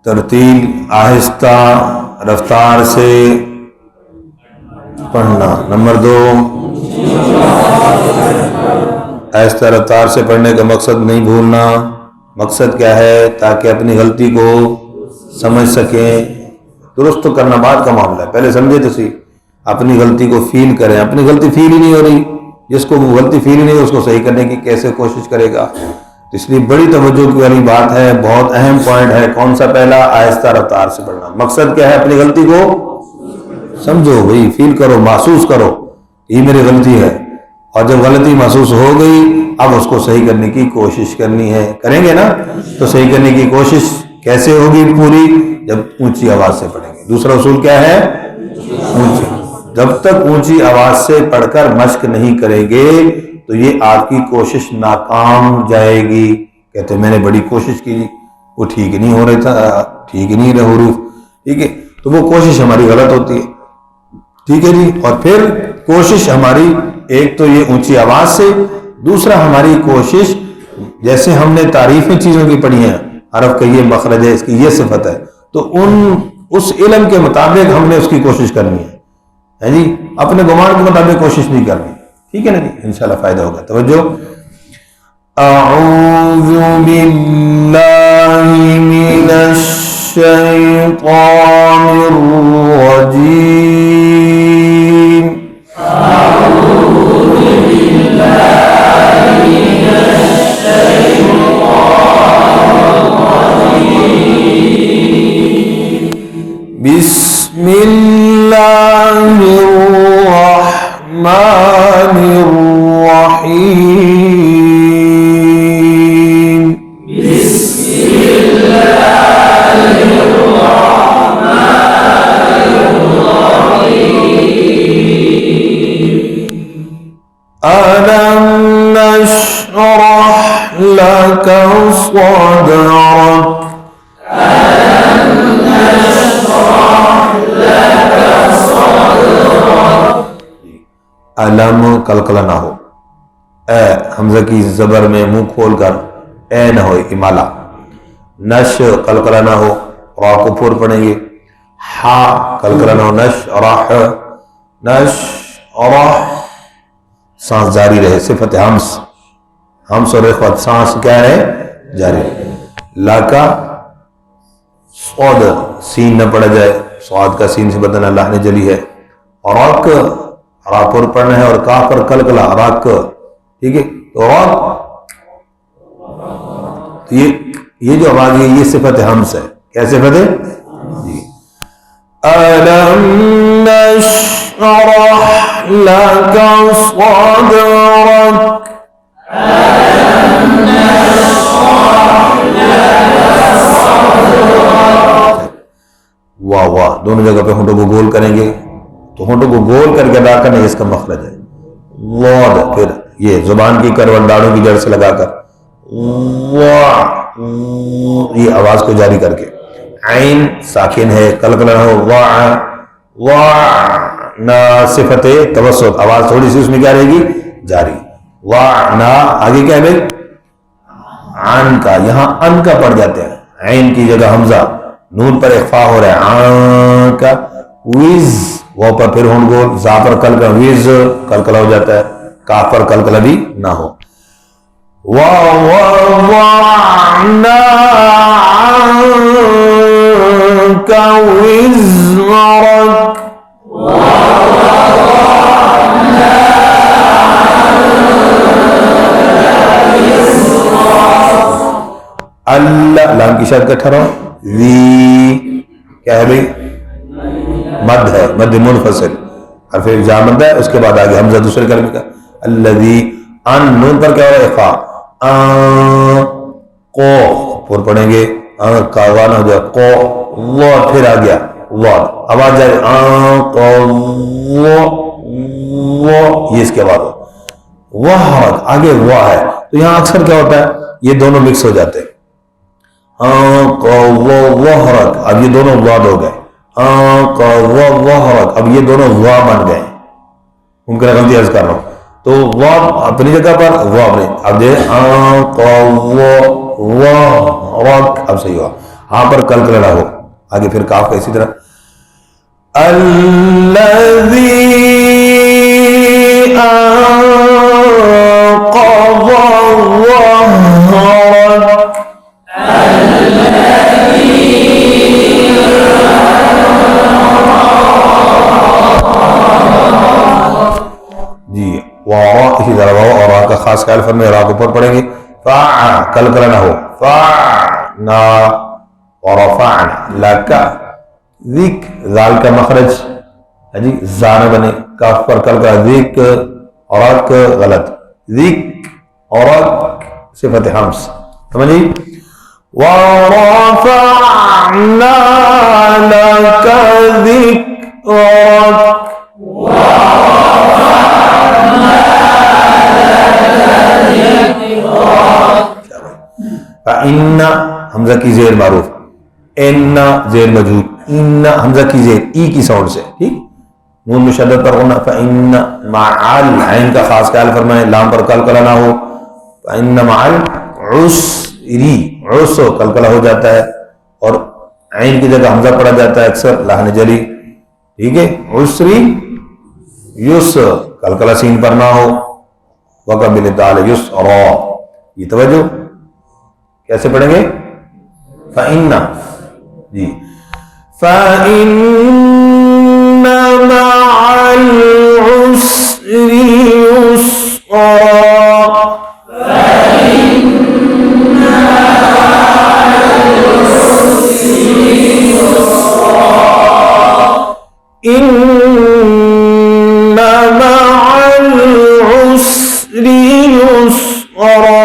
ترتیل آہستہ رفتار سے پڑھنا۔ نمبر 2، آہستہ رفتار سے پڑھنے کا مقصد نہیں بھولنا۔ مقصد کیا ہے؟ تاکہ اپنی غلطی کو سمجھ سکیں۔ درست تو کرنا بعد کا معاملہ ہے، پہلے سمجھے تو صحیح، اپنی غلطی کو فیل کریں۔ اپنی غلطی فیل ہی نہیں ہو رہی، جس کو وہ غلطی فیل ہی نہیں، اس کو صحیح کرنے کی کیسے کوشش کرے گا؟ اس لیے بڑی توجہ کی والی بات ہے، بہت اہم پوائنٹ ہے۔ کون سا؟ پہلا، آہستہ رفتار سے پڑھنا۔ مقصد کیا ہے؟ اپنی غلطی کو سمجھو بھائی، فیل کرو، محسوس کرو، یہ میری غلطی ہے، اور جب غلطی محسوس ہو گئی اب اس کو صحیح کرنے کی کوشش کرنی ہے۔ کریں گے نا؟ تو صحیح کرنے کی کوشش کیسے ہوگی پوری؟ جب اونچی آواز سے پڑھیں گے۔ دوسرا اصول کیا ہے؟ اونچی۔ جب تک اونچی آواز سے پڑھ کر مشق نہیں کریں گے تو یہ آپ کی کوشش ناکام جائے گی۔ کہتے ہیں میں نے بڑی کوشش کی، وہ ٹھیک نہیں ہو رہا تھا، ٹھیک نہیں رہے حروف، ٹھیک ہے، تو وہ کوشش ہماری غلط ہوتی ہے، ٹھیک ہے جی۔ اور پھر کوشش ہماری، ایک تو یہ اونچی آواز سے، دوسرا ہماری کوشش، جیسے ہم نے تعریفیں چیزوں کی پڑھی ہیں، حرف کا یہ مخرج ہے، اس کی یہ صفت ہے، تو اس علم کے مطابق ہم نے اس کی کوشش کرنی ہے جی، اپنے گمان کے مطابق کوشش نہیں کرنی، ٹھیک ہے نا جی؟ انشاءاللہ فائدہ ہوگا۔ توجہ۔ اعوذ باللہ من الشیطان الرجیم۔ بسم اللہ الرحمن الرحیم۔ بسم اللہ الرحمن الرحیم۔ ألم نشرح لك صدرك۔ علم قلقلہ نہ ہو، اے حمزہ کی زبر میں منہ کھول کر اے نہ ہو، امالہ۔ نش قلقلہ نہ ہو، را کو پھور پڑھیں گے، ہا قلقلہ نہ ہو، نش راہ، نش راہ، سانس جاری رہے، صفت ہمس، ہمس اور اخوت، سانس کیا ہے؟ جاری۔ لاکا صاد، سین نہ پڑا جائے، صاد کا سین سے بدن اللہ نے جلی ہے، اور راک، را پر پڑھنا ہے، اور کا پر کلکلا، راک، ٹھیک ہے، تو راک، یہ جو آواز ہے یہ صفت ہمس ہے۔ کیا صفت ہے جی؟ أَلَمْ نَشْرَحْ لَكَ صَدْرَكَ۔ أَلَمْ نَشْرَحْ لَكَ صَدْرَكَ۔ واہ واہ، دونوں جگہ پہ ہونٹوں کو گول کریں گے، تو ہونٹوں کو گول کر کے ادا کرنا اس کا مخرج ہے۔ واد، پھر یہ زبان کی کروٹ داڑھوں کی جڑ سے لگا کر، یہ آواز کو جاری کر کے، عین ساکن ہے، قلقلہ ہو، نا صفت توسط، آواز تھوڑی سی اس میں کیا رہے گی؟ جاری۔ نا آگے کیا ہے؟ عن کا، یہاں ان کا پڑ جاتے ہیں، عین کی جگہ حمزہ، نون پر اخفا ہو رہا ہے، عن کا، ویز، وہ پر پھر ہون گول، زا پر قلقلہ، ویز قلقلہ ہو جاتا ہے، کاف پر قلقلہ بھی نہ ہو۔ وَوَضَعْنَا عَنْكَ وِزْرَكَ۔ اللہ، لام کی شاد کا ٹھہراؤ، کیا ہے بھائی؟ مد ہے، مد منفصل، حرف جا مد ہے، اس کے بعد آگے حمزہ دوسرے کلمے کا، الذی، ان، نون پر کیا ہو رہا ہے؟ اخفا، کو پور پڑھیں گے، کا وانا ہو جائے، کو، وہ پھر آ گیا، وہ آواز جائے، وہ، یہ اس کے بعد وہ حرک، آگے وہ ہے، تو یہاں اکثر کیا ہوتا ہے؟ یہ دونوں مکس ہو جاتے ہیں، وہ حرک، اب یہ دونوں واد ہو گئے، وہ حرک، اب یہ دونوں وا بن گئے، ممکن غلطی عرض کر رہا ہوں، تو وا اپنی جگہ پر، وہ اپنی، اب دے اب صحیح ہوا، ہاں پر کلکلہ ہو. آگے پھر کاف کا اسی طرح الذی انقض ظہرک. جی واو اسی طرح واو اور را کا خاص خیال فرمائے. را کو اوپر پڑھیں گے فا کلکلہ نہ ہو. فعنا ورفعنا لک ذک ذال کا مخرج جی زا نہ بنے. کاف پر کلکلہ ذک اورک غلط. ذک اورک صفت حمس سمجھی. ورفعنا لک ذکرک. فإن حمزہ کی زیر معروف, ان زیر مجہول, ان حمزہ کی زیر ای کی ساؤنڈ سے ٹھیک. نون مشدد پر ہونا. فإن مع عین کا خاص خیال فرمائیں. لام پر کلکلہ نہ ہو. فإن مع العسری عس کلکلہ ہو جاتا ہے اور عین کی جگہ حمزہ پڑا جاتا ہے اکثر لحن جلی ٹھیک ہے. عسری یس کلکلہ سین پر نہ ہو. وقبل دال یسرا. یہ توجہ کیسے پڑھیں گے؟ فَإِنَّ جی فَإِنَّ مَعَ الْعُسْرِ يُسْرًا. فَإِنَّ مَعَ الْعُسْرِ يُسْرًا. إِنَّ مَعَ الْعُسْرِ يُسْرًا.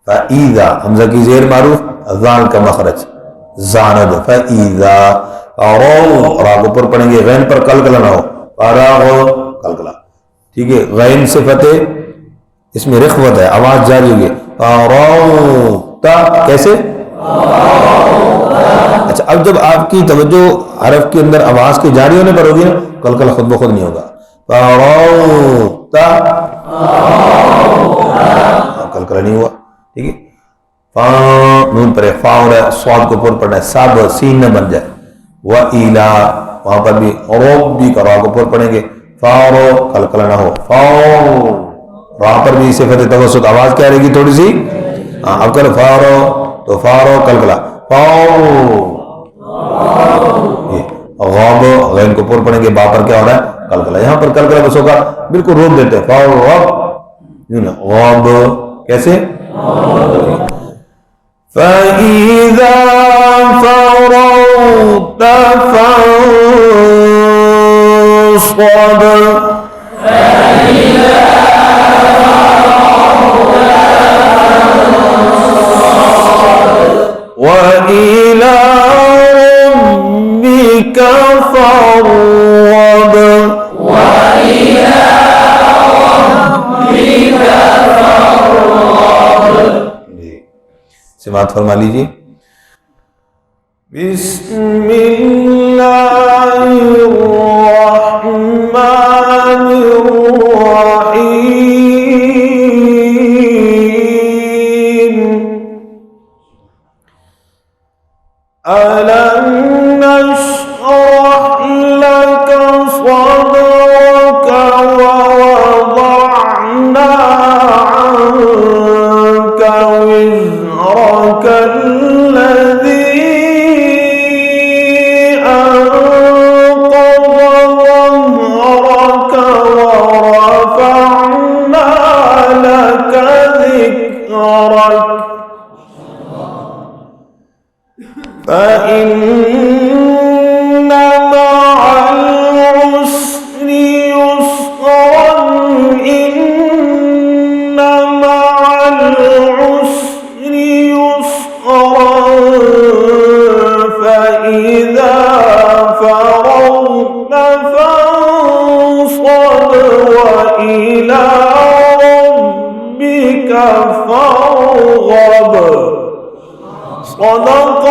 فَإِذَا حمزہ کی زیر معروف ذال کا مخرج زاند. فَإِذَا رو را کو پر پڑھیں گے. غین پر کلکلہ نہ ہو. فَراغ کلکلہ ٹھیک ہے. غین صفت اس میں رخوت ہے, آواز جاری ہوگی. فَراغتا کیسے؟ اچھا اب جب آپ کی توجہ حرف کے اندر آواز کے جاری ہونے پر ہوگی نا کلکلہ خود بخود نہیں ہوگا. فَراغتا کلکلہ نہیں ہوا ٹھیک ہے. نون پر فا ہو رہا ہے. صاد کو پر پڑھنا ہے. سب سین نہ بن جائے. وَإِلَا وہاں پر بھی ربی کا را کو پر پڑھیں گے. فارو کلکلہ نہ ہو. فاو را پر بھی صفت توسط آواز کیا رہے گی تھوڑی سی. اب کر فارو تو فارو کلکلہ. فاو غاب غین کو پر پڑھیں گے. با پر کیا ہو رہا ہے کلکلہ. یہاں پر کلکلہ بس ہوگا بالکل روک دیتے ہیں. فاو غاب کیسے؟ فَإِذَا فَرَغْتَ فَانصَبْ. وَإِلَى رَبِّكَ فَارْغَب. سماعت فرما لیجیے. بسم اللہ الرحمن الرحیم. أَلَمْ نَشْرَحْ لَكَ صَدْرَكَ وَوَضَعْنَا عَنكَ وِزْرَكَ الَّذِي أَنقَضَ ظَهْرَكَ وَرَفَعْنَا لَكَ ذِكْرَكَ. فَإِنَّ مَعَ الْعُسْرِ يُسْرًا. إِنَّ مَعَ الْعُسْرِ يُسْرًا. فَإِذَا فَرَغْتَ فَانصَبْ. وَإِلَى رَبِّكَ فَارْغَب. صدق